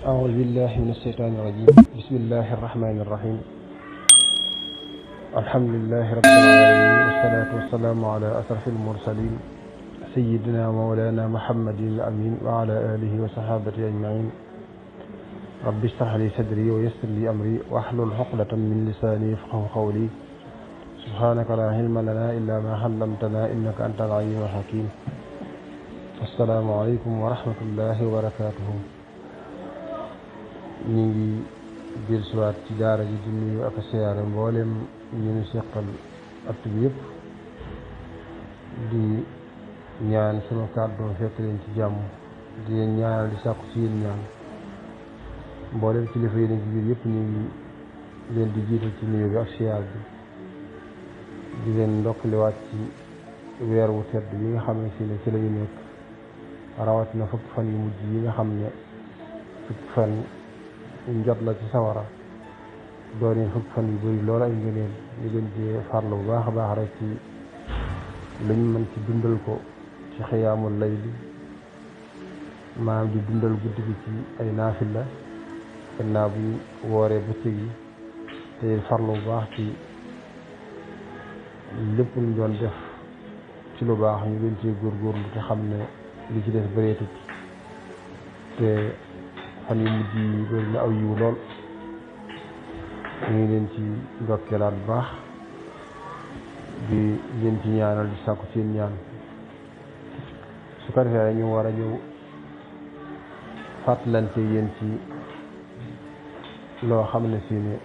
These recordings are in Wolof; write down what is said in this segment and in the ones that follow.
أعوذ بالله من الشيطان الرجيم. بسم الله الرحمن الرحيم. الحمد لله رب العالمين، والصلاة والسلام على أشرف المرسلين سيدنا ومولانا محمد الأمين وعلى آله وصحابته أجمعين. رب اشرح لي صدري ويسر لي أمري واحلل عقدة من لساني يفقهوا قولي. سبحانك لا علم لنا إلا ما علمتنا إنك أنت العليم الحكيم. السلام عليكم ورحمة الله وبركاته. ñu ngi dellusiwaat ci daara ji di nuyu ak siyaare mboolem ñu ngi seqal at bi yëpp di ñaan sunu kàddu fekk leen ci jàmm di leen ñaanal di sàkku ci yéen ñaan mboolem kilifa yi nekk ci biir yëpp ñu ngi leen di jiital ci nuyu bi ak siyaar bi di leen ndokkaliwaat ci weer wu tedd yi nga xam ne si ne ci la ñu nekk rawatina fukki fan yu mujj yi nga xam ne fukki fan njot la ci sawara doon fukki fan yu bëri loolu ay ngëneel ñu gën ci farlu bu baax a baax rek ci luñ mën ci dundal ko ci xiyaamul layli maanaam di dundal guddi gi ci ay naafila gannaaw bu wooree bëccëg yi te farlu bu baax ci lépp luñ doon def ci lu baax ñu gën cee góorgóorlu te xam ne li ci des bëreetut te fan yu mujj yi bëri na aw yiw lool ñu ngi leen ci ndokkeelaat bu baax di leen ci ñaanal di sàkku seen ñaan su ko defee ñu war a ñëw fàttalante yéen ci loo xam ne si ne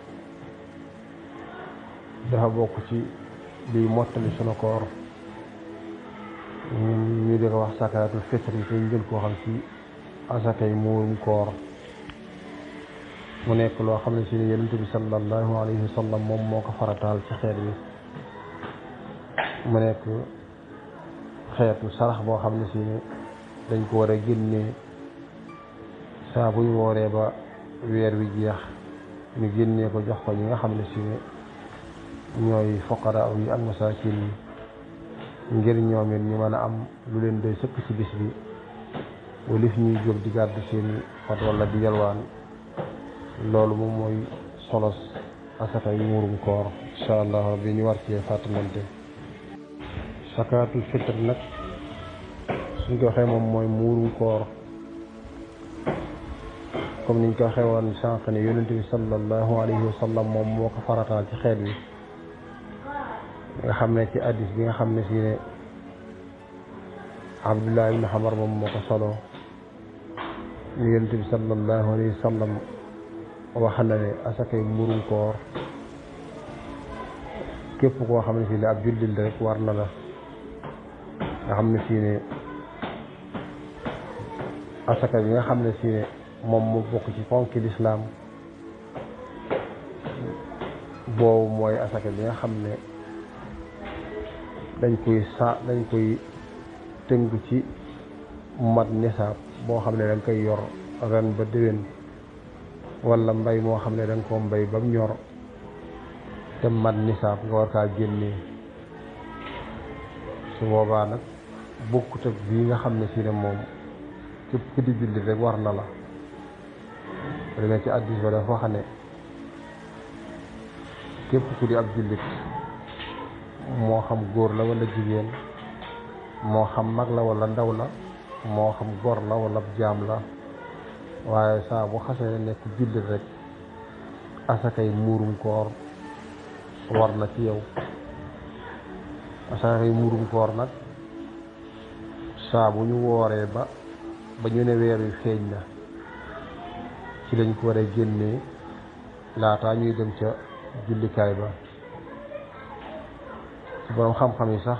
dafa bokk ci liy mottali sunu koor ñu di ko wax sakaratul fitri te ñu jël koo xam ci asakay muurum koor mu nekk loo xam ne si ne yonent bi sallallahu alayhi wa sallam moom moo ko farataal ci xeet wi mu nekk xeetu sarax boo xam ne si ne dañ ko war a génnee saa bu ñu wooree ba weer wi jeex ñu génnee ko jox ko ñi nga xam ne si ne ñooy foqara yi ak masaakin yi ngir ñoom it ñu mën a am lu leen doy sëkk ci bis bi walif ñuy jóg di gàddu seeni xot wala di yalwaan loolu moom mooy solos asakay muurum koor incha allah rabbi ñu war cee fàttalante sakaatul fitr nag suñ ko waxee moom mooy muurum koor comme niñ ko waxee woon sànq ne yonent bi sallallahu alayhi wa sallam moom moo ko farataal ci xeet wi nga xam ne ci addis bi nga xam ne si ne Abdullah ibn Umar moom moo ko solo ñu yonent bi sallallahu alayhi wa sallam wax na ne asakay muurum koor képp koo xam ne si ne ab jullit rek war na la nga xam ne si ne asaka bi nga xam ne si ne moom mu bokk ci ponki lislaam boobu mooy asaka bi nga xam ne dañ koy tënk ci mat nisaab boo xam ne dañ koy yor ren ba déwén wala mbay moo xam ne danga ko mbay ba mu ñor te mat nisaab nga war kaa génnee su boobaa nag bokkut ak bii nga xam ne si ne moom képp ku di jullit rek war na la dana ci addis ba dafa wax ne képp ku di ab jullit moo xam góor la wala jigéen moo xam mag la wala ndaw la moo xam góor la wala jaam la waaye saa bu xasee nekk jullit rek asakay muurum koor war na ci yow asakay muurum koor nag saa bu ñu wooree ba ñu ne weer wi feeñ na ci lañ ko war a génnee laataa ñuy dem ca jullikaay ba ci borom xam-xam yi sax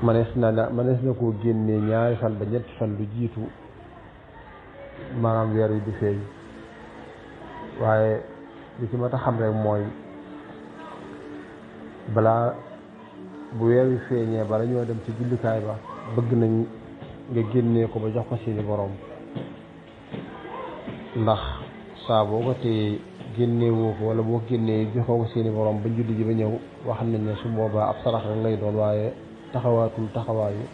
manees na koo génnee ñaari fan ba ñetti fan lu jiitu maanaam weer wi di feeñ waaye li ci mat a xam rek mooy balaa bu weer wi feeñee bala ñoo dem ci jullikaay ba bëgg nañ nga génnee ko ba jox ko seeni borom ndax saa boo ko téye génnee woo ko wala boo génnee joxoo ko seeni borom ba julli ji ba ñëw wax nañ ne su boobaa ab sarax rek lay doon waaye taxawaatul taxawaayu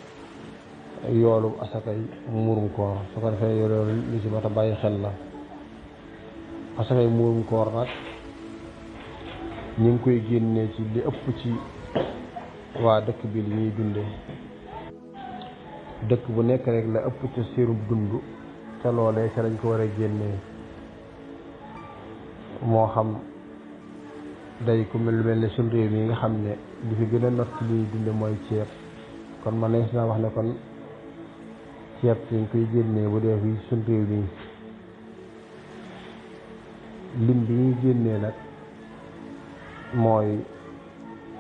yoolu asakay muurum koor su ko defee loolu lu ci mat a bàyyi xel la. asakay muurum koor nag ñu ngi koy génnee ci li ëpp ci waa dëkk bi li ñuy dunde dëkk bu nekk rek la ëpp ca seenub dund te loolee ca lañ ko war a génnee moo xam day ku mel ne suñ réew mi nga xam ne li fi gën a not ci li ñuy dunde mooy ceeb kon man nees naa wax ne kon ceeb dañ koy génnee bu dee fii suñ réew mi lim bi ñuy génnee nag mooy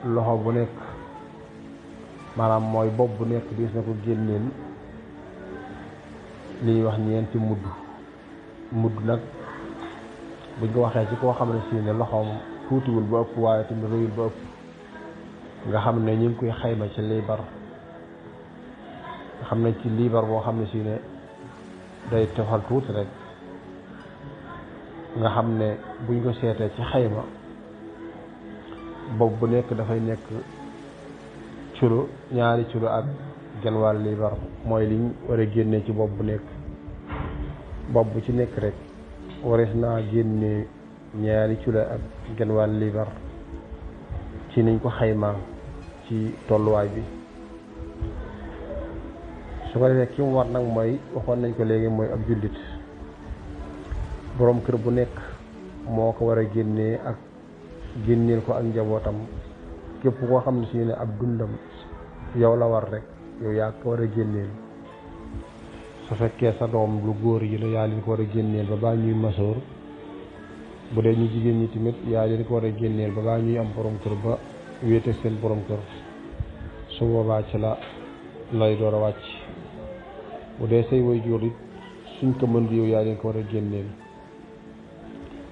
loxo bu nekk maanaam mooy bopp bu nekk diis na ko génneel li ñuy wax ñeenti mudd nag buñ ko waxee ci koo xam ne si ne loxoom tuutiwul ba ëpp waaye tamit rëyul ba ëpp nga xam ne ñu ngi koy xayma ci liibar nga xam ne ci liibar boo xam ne si ne day tofal tuuti rek nga xam ne buñ ko seetee ci xayma bopp bu nekk dafay nekk kilo ñaari kilo ak genn wàll liibar mooy liñ war a génnee ci bopp bu nekk bopp bu ci nekk rek warees naa génnee ñaari kilo ak genn wàll liibar ci niñ ko xaymaa ci tolluwaay bi su ko defee ki mu war nag mooy waxoon nañ ko léegi mooy ab jullit boroom kër bu nekk moo ko war a génnee ak génneel ko ak njabootam képp koo xam ne si ne ab dundam yow la war rek yow yaa ko war a génneel su fekkee sa doom lu góor yi la yaa leen ko war a génneel ba baa ñuy masoor bu dee ñu jigéen ñi tamit yaa leen ko war a génneel ba baa ñuy am borom kër ba wéete seen borom kër su boobaa ci la lay door a wàcc bu dee say waajur it suñ ko mën yow yaa leen ko war a génneel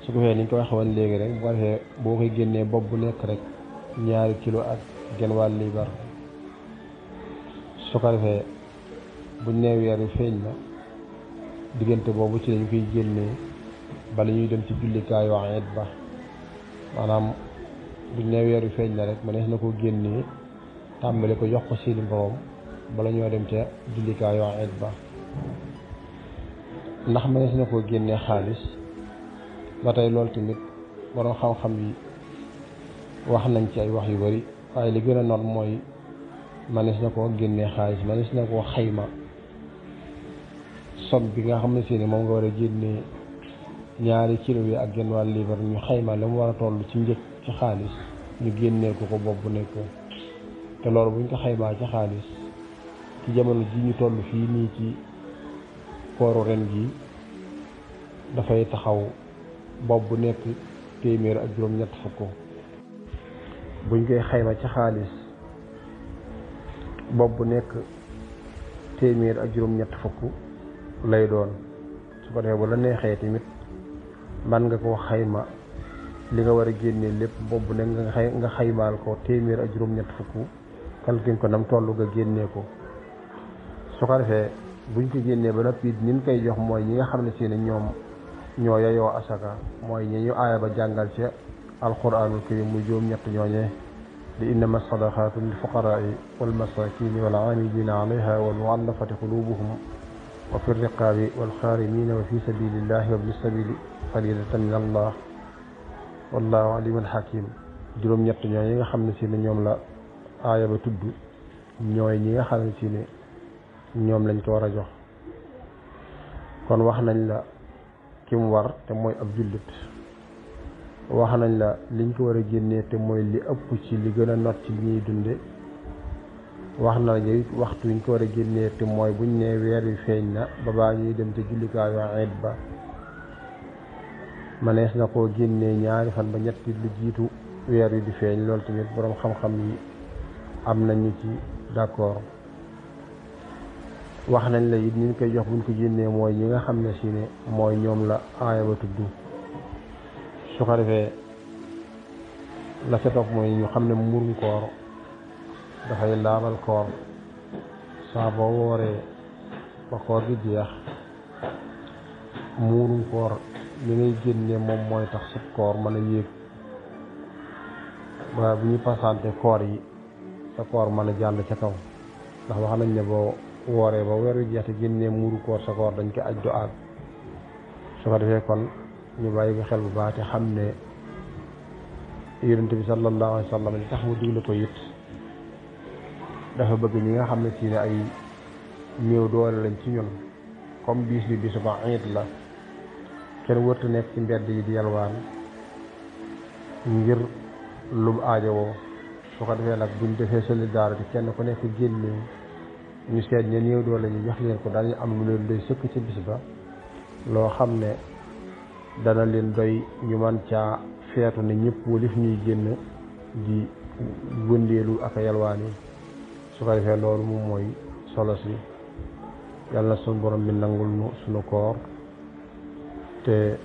su ko fee ni ñu ko waxee woon léegi rek bu ko defee boo koy génnee bopp bu nekk rek ñaari kilo ak genn wàll liibar su ko defee buñ nee weer wi feeñ na diggante boobu ci lañ koy génnee bala ñuy dem ci jullikaayu Iid ba maanaam buñ nee weer wi feeñ na rek mënees na ko génnee tàmbale ko jox ko seeni borom bala ñoo dem ca jullikaayu Iid ba ndax mënees na koo génnee xaalis ba tey loolu tamit borom xam-xam yi wax nañ ci ay wax yu bari waaye li gën a noot mooy mënees na koo génnee xaalis mënees na koo xayma somme bi nga xam ne si ne moom nga war a génnee ñaari kilo yi ak genn wàll liibar ñu xayma la mu war a toll ci njëg ci xaalis ñu génneel ko bopp bu nekk te loolu buñ ko xaymaa ci xaalis ci jamono ji ñu toll fii nii ci kooru ren gi dafay taxaw bopp bu nekk téeméer ak juróom-ñett fukk buñ koy xayma ci xaalis bopp bu nekk téeméer ak juróom-ñett fukk lay doon su ko defee bu la neexee tamit man nga koo xayma li nga war a génnee lépp bopp bu nekk nga xaymaal ko téeméer ak juróom-ñett fukk kalkin ko nam toll nga génnee ko su ko defee buñ ko génnee ba noppi nin koy jox mooy ñi nga xam ne si ne ñoom ñoo yayoo asaka mooy ñi ñu aaya ba jàngal ci alquranul karim mu juróom-ñett ñooñee di innama sadaqatu lil fuqaraai wal masakini wal amilina alayha wal muallafati qulubuhum wa fi riqaabi wal xaarimina wa fi sabilillahi wa ibni sabili faridatan min allah wallahu alimun hakim juróom-ñett ñooñee nga xam ne si ne ñoom la aaya ba tudd ñooy ñi nga xam ne si ne ñoom lañ ko war a jox kon wax nañ la ki mu war te mooy ab jullit wax nañ la liñ ko war a génnee te mooy li ëpp ci li gën a not ci li ñuy dunde wax na la it waxtu wiñ ko war a génnee te mooy buñ nee weer wi feeñ na ba baa ñuy dem te jullikaayu Iid ba manees na koo génnee ñaari fan ba ñetti lu jiitu weer wi di feeñ loolu tamit boroom xam-xam yi am nañu ci d'accord wax nañ la it ñu koy jox buñ ko génnee mooy ñi nga xam ne si ne mooy ñoom la aaya ba tudd su ko defee la ca topp mooy ñu xam ne murum koor dafay laabal koor saa boo wooree ba koor gi jeex murum koor li ngay génnee moom mooy tax sa koor mën a yéeg ba bu ñu pasante koor yi sa koor mën a jàll ca kaw ndax wax nañ ne boo wooree ba weer wi jeex te génnee muuru koor sa koor dañ ko aj du àgg su ko defee kon ñu bàyyi ko xel bu baax te xam ne yonent bi sallallahu alayhi wa sallam li tax mu digle ko it dafa bëgg ñi nga xam ne ci ne ay néew doole lañ ci ñun comme bis bi bisu ba iid la kenn wërta nekk ci mbedd yi di yalwaan ngir lum aajowoo su ko defee nag buñ defee solidarité kenn ku nekk génne ñu seet ña néew doole ñu jox leen ko dañu am lu leen doy sëkk ci bis ba loo xam ne dana leen doy ñu man caa feetu ne ñëpp walif ñuy génn di wëndeelu ak a yalwaan yi su ko defee loolu moom mooy solo si yàlla na suñu borom bi nangul nu suñu koor te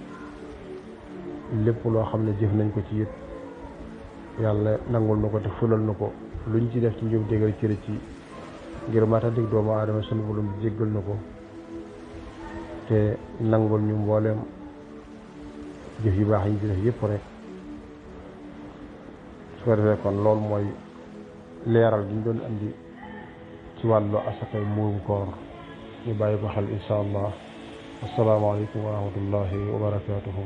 lépp loo xam ne jëf nañ ko ci it yàlla nangul nu ko te fulal nu ko luñ ci def ci njub dégal cëri ci ngir mata dig doomu aadama suñu borom bi jéggal nu ko te nangul ñu mbooleem jëf yu baax yi ñu ci def yëpp rek su ko defee kon loolu mooy leeral gi ñu doon andi ci wàllu asakay muurum koor ñu bàyyi ko xel insha allah assalaamu aleykum wa rahmatullahi wa barakatuhu